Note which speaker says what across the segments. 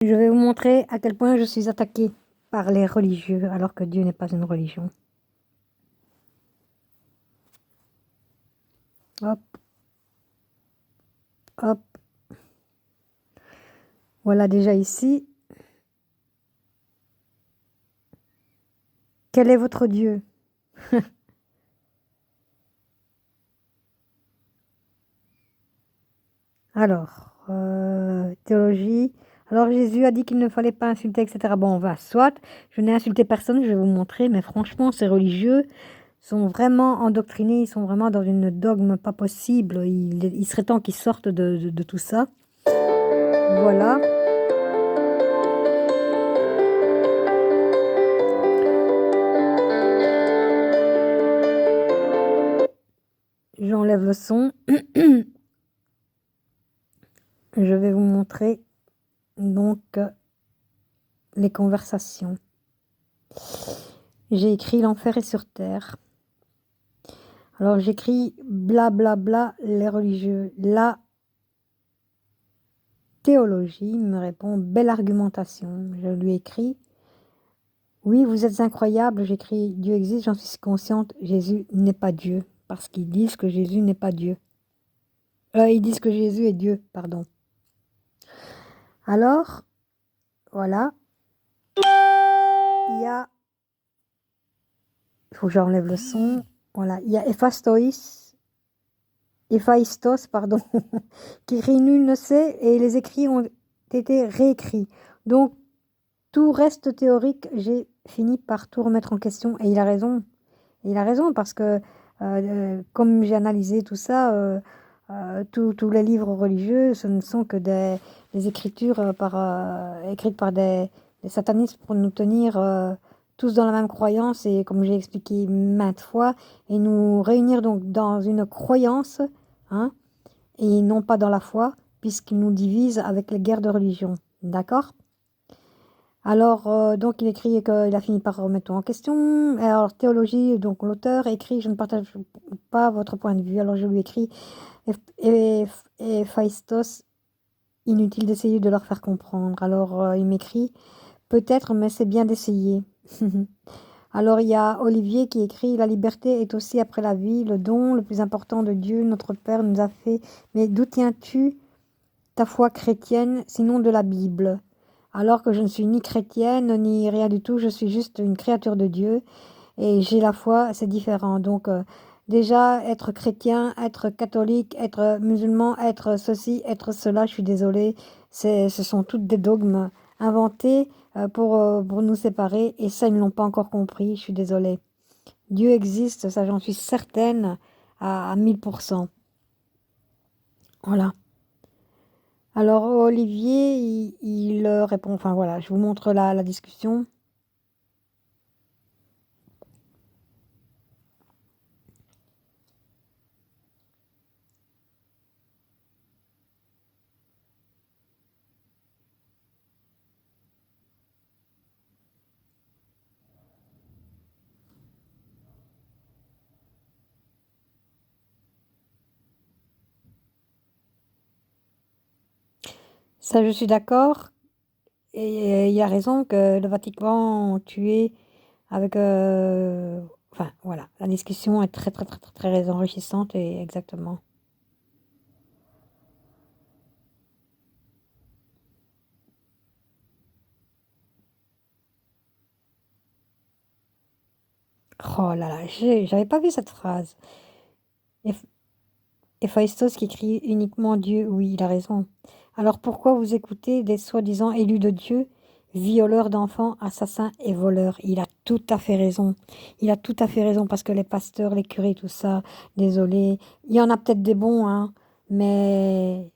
Speaker 1: Je vais vous montrer à quel point je suis attaquée par les religieux, alors que Dieu n'est pas une religion. Hop, hop. Voilà déjà ici. Quel est votre Dieu? Alors, théologie. Alors Jésus a dit qu'il ne fallait pas insulter, etc. Bon, on va, soit. Je n'ai insulté personne, je vais vous montrer, mais franchement, ces religieux sont vraiment endoctrinés, ils sont vraiment dans une dogme pas possible. Il serait temps qu'ils sortent de tout ça. Voilà. J'enlève le son. Je vais vous montrer donc les conversations. J'ai écrit l'enfer est sur terre. Alors j'écris blablabla bla, bla, les religieux. La théologie me répond belle argumentation. Je lui écris oui, vous êtes incroyable. J'écris Dieu existe, j'en suis consciente. Jésus n'est pas Dieu parce qu'ils disent que Jésus n'est pas Dieu. Ils disent que Jésus est Dieu, pardon. Alors, voilà. Il y a... Il faut que j'enlève le son. Voilà. Il y a Héphaïstos, pardon, qui écrit nul ne sait, et les écrits ont été réécrits. Donc, tout reste théorique. J'ai fini par tout remettre en question, et il a raison. Et il a raison, parce que, comme j'ai analysé tout ça, tous les livres religieux, ce ne sont que des écritures écrites par des satanistes pour nous tenir tous dans la même croyance, et comme j'ai expliqué maintes fois, et nous réunir donc dans une croyance, hein, et non pas dans la foi, puisqu'ils nous divisent avec les guerres de religion. D'accord? Alors, donc, il écrit qu'il a fini par remettre tout en question. Alors, théologie, donc l'auteur écrit, je ne partage pas votre point de vue. Alors, je lui écris, Héphaïstos, inutile d'essayer de leur faire comprendre. Alors, il m'écrit, peut-être, mais c'est bien d'essayer. Alors, il y a Olivier qui écrit, la liberté est aussi après la vie, le don le plus important de Dieu, notre Père nous a fait. Mais d'où tiens-tu ta foi chrétienne, sinon de la Bible? Alors que je ne suis ni chrétienne, ni rien du tout, je suis juste une créature de Dieu, et j'ai la foi, c'est différent. Donc, déjà, être chrétien, être catholique, être musulman, être ceci, être cela, je suis désolée, ce sont toutes des dogmes inventés pour nous séparer, et ça, ils ne l'ont pas encore compris, je suis désolée. Dieu existe, ça j'en suis certaine à 1000%. Voilà. Alors Olivier, il répond, enfin voilà, je vous montre la discussion. Ça, je suis d'accord. Et il y a raison que le Vatican tué avec... enfin, voilà, la discussion est très, très, très, très, très enrichissante et exactement. Oh là là, j'avais pas vu cette phrase. Héph- Héphaïstos qui écrit uniquement Dieu, oui, il a raison. Alors pourquoi vous écoutez des soi-disant élus de Dieu, violeurs d'enfants, assassins et voleurs? Il a tout à fait raison. Il a tout à fait raison parce que les pasteurs, les curés, tout ça, désolé. Il y en a peut-être des bons, hein, mais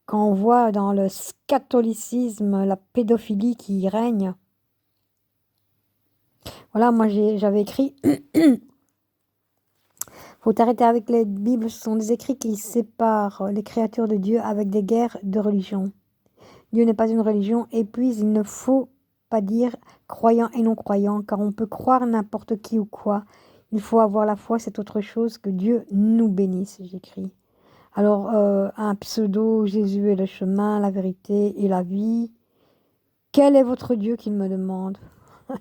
Speaker 1: quand on voit dans le catholicisme la pédophilie qui y règne, voilà, moi j'avais écrit, faut arrêter avec les Bibles, ce sont des écrits qui séparent les créatures de Dieu avec des guerres de religion. Dieu n'est pas une religion, et puis il ne faut pas dire croyant et non croyant, car on peut croire n'importe qui ou quoi. Il faut avoir la foi, c'est autre chose. Que Dieu nous bénisse, j'écris. Alors, un pseudo, Jésus est le chemin, la vérité et la vie. Quel est votre Dieu qu'il me demande?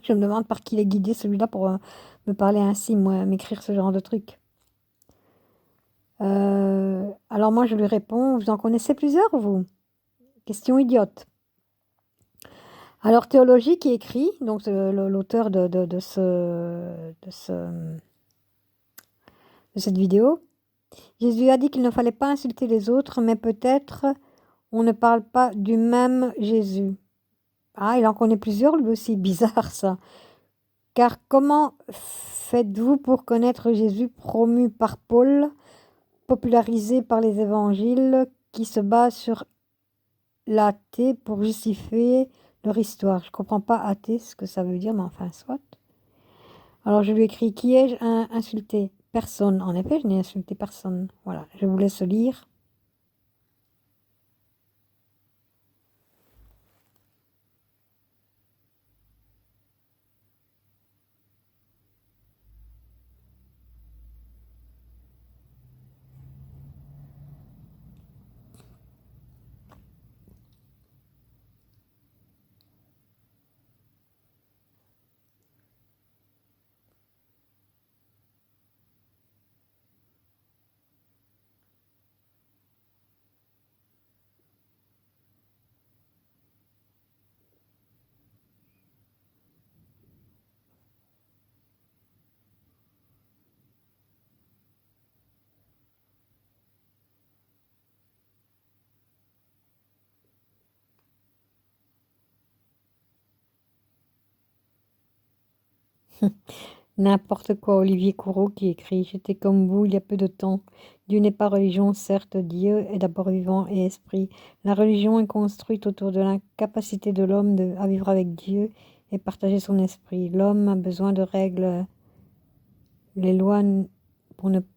Speaker 1: Je me demande par qui il est guidé celui-là pour me parler ainsi, moi, m'écrire ce genre de truc. Alors moi, je lui réponds, vous en connaissez plusieurs, vous? Question idiote. Alors, Théologie qui écrit, donc l'auteur de cette vidéo, Jésus a dit qu'il ne fallait pas insulter les autres, mais peut-être on ne parle pas du même Jésus. Ah, il en connaît plusieurs, lui aussi, bizarre ça. Car comment faites-vous pour connaître Jésus promu par Paul, popularisé par les évangiles, qui se base sur l'athée pour justifier leur histoire? Je comprends pas athée, ce que ça veut dire, mais enfin, soit. Alors je lui écris, qui ai-je insulté? Personne. En effet, je n'ai insulté personne. Voilà, je vous laisse lire. N'importe quoi, Olivier Courreau qui écrit, j'étais comme vous il y a peu de temps. Dieu n'est pas religion, certes, Dieu est d'abord vivant et esprit. La religion est construite autour de l'incapacité de l'homme à vivre avec Dieu et partager son esprit. L'homme a besoin de règles, les lois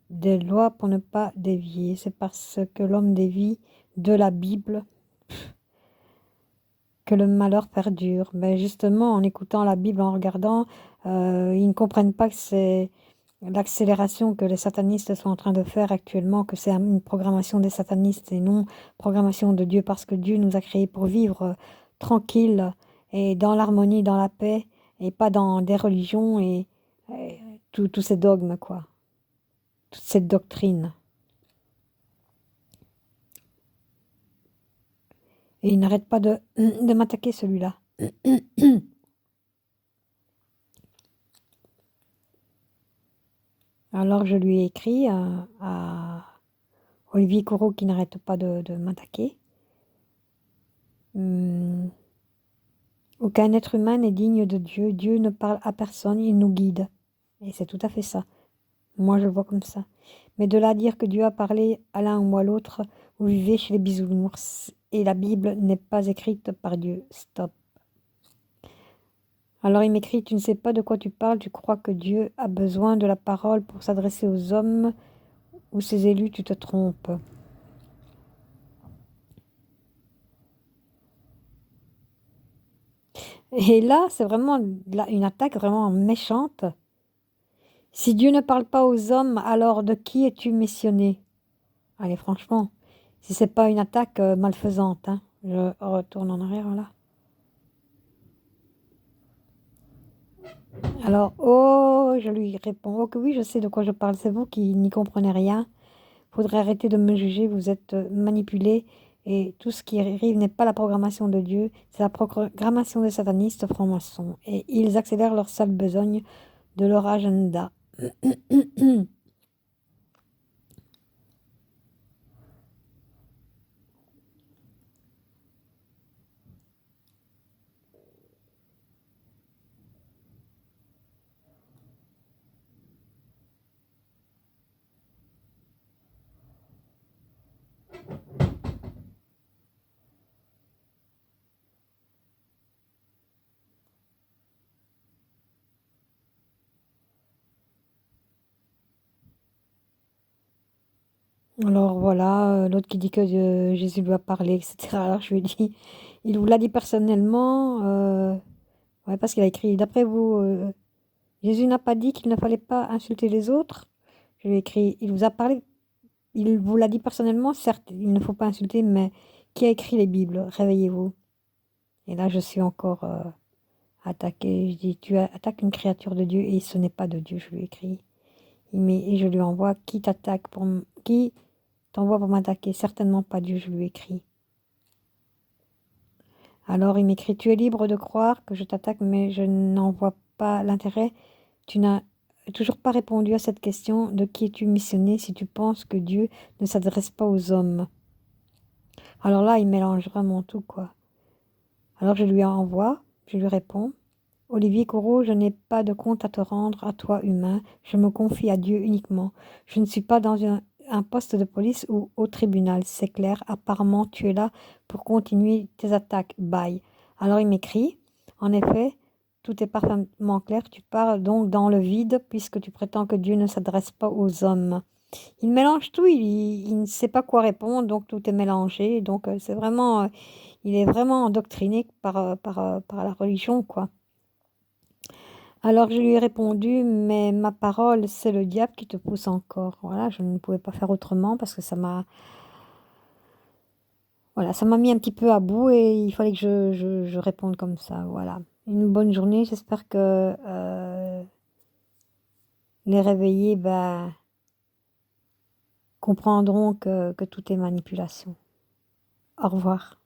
Speaker 1: des lois pour ne pas dévier. C'est parce que l'homme dévie de la Bible que le malheur perdure. Mais justement, en écoutant la Bible, en regardant, ils ne comprennent pas que c'est l'accélération que les satanistes sont en train de faire actuellement, que c'est une programmation des satanistes et non programmation de Dieu, parce que Dieu nous a créés pour vivre tranquille et dans l'harmonie, dans la paix, et pas dans des religions et tous ces dogmes, quoi, toute cette doctrine. Et il n'arrête pas de m'attaquer, celui-là. Alors je lui ai écrit à Olivier Courreau qui n'arrête pas de m'attaquer. Aucun être humain n'est digne de Dieu. Dieu ne parle à personne, il nous guide. Et c'est tout à fait ça. Moi, je le vois comme ça. Mais de là à dire que Dieu a parlé à l'un ou à l'autre, vous vivez chez les bisounours. Et la Bible n'est pas écrite par Dieu. Stop. Alors il m'écrit, tu ne sais pas de quoi tu parles, tu crois que Dieu a besoin de la parole pour s'adresser aux hommes ou ses élus, tu te trompes. Et là, c'est vraiment une attaque vraiment méchante. Si Dieu ne parle pas aux hommes, alors de qui es-tu missionné? Allez, franchement, si c'est pas une attaque malfaisante, hein, je retourne en arrière là. Alors, oh, je lui réponds, oh que oui, je sais de quoi je parle, c'est vous qui n'y comprenez rien. Faudrait arrêter de me juger, vous êtes manipulé et tout ce qui arrive n'est pas la programmation de Dieu, c'est la programmation des satanistes francs-maçons. Et ils accélèrent leur sale besogne de leur agenda. Alors voilà, l'autre qui dit que Jésus lui a parlé, etc. Alors je lui ai dit, il vous l'a dit personnellement, ouais, parce qu'il a écrit, d'après vous, Jésus n'a pas dit qu'il ne fallait pas insulter les autres. Je lui ai écrit, il vous a parlé, il vous l'a dit personnellement, certes, il ne faut pas insulter, mais qui a écrit les Bibles? Réveillez-vous. Et là, je suis encore attaquée. Je dis, tu attaques une créature de Dieu et ce n'est pas de Dieu, je lui écris. Et je lui envoie, qui t'envoie pour m'attaquer? Certainement pas Dieu, je lui écris. Alors il m'écrit, tu es libre de croire que je t'attaque, mais je n'en vois pas l'intérêt. Tu n'as toujours pas répondu à cette question, de qui es-tu missionné si tu penses que Dieu ne s'adresse pas aux hommes? Alors là, il mélange vraiment tout, quoi. Alors je lui envoie, je lui réponds, Olivier Corot, je n'ai pas de compte à te rendre à toi humain, je me confie à Dieu uniquement. Je ne suis pas dans un poste de police ou au tribunal, c'est clair. Apparemment, tu es là pour continuer tes attaques. Bye. Alors il m'écrit, en effet, tout est parfaitement clair, tu parles donc dans le vide puisque tu prétends que Dieu ne s'adresse pas aux hommes. Il mélange tout, il ne sait pas quoi répondre, donc tout est mélangé. Donc c'est vraiment, il est vraiment endoctriné par la religion, quoi. Alors je lui ai répondu, mais ma parole, c'est le diable qui te pousse encore. Voilà, je ne pouvais pas faire autrement parce que voilà, ça m'a mis un petit peu à bout et il fallait que je réponde comme ça. Voilà. Une bonne journée. J'espère que les réveillés comprendront que tout est manipulation. Au revoir.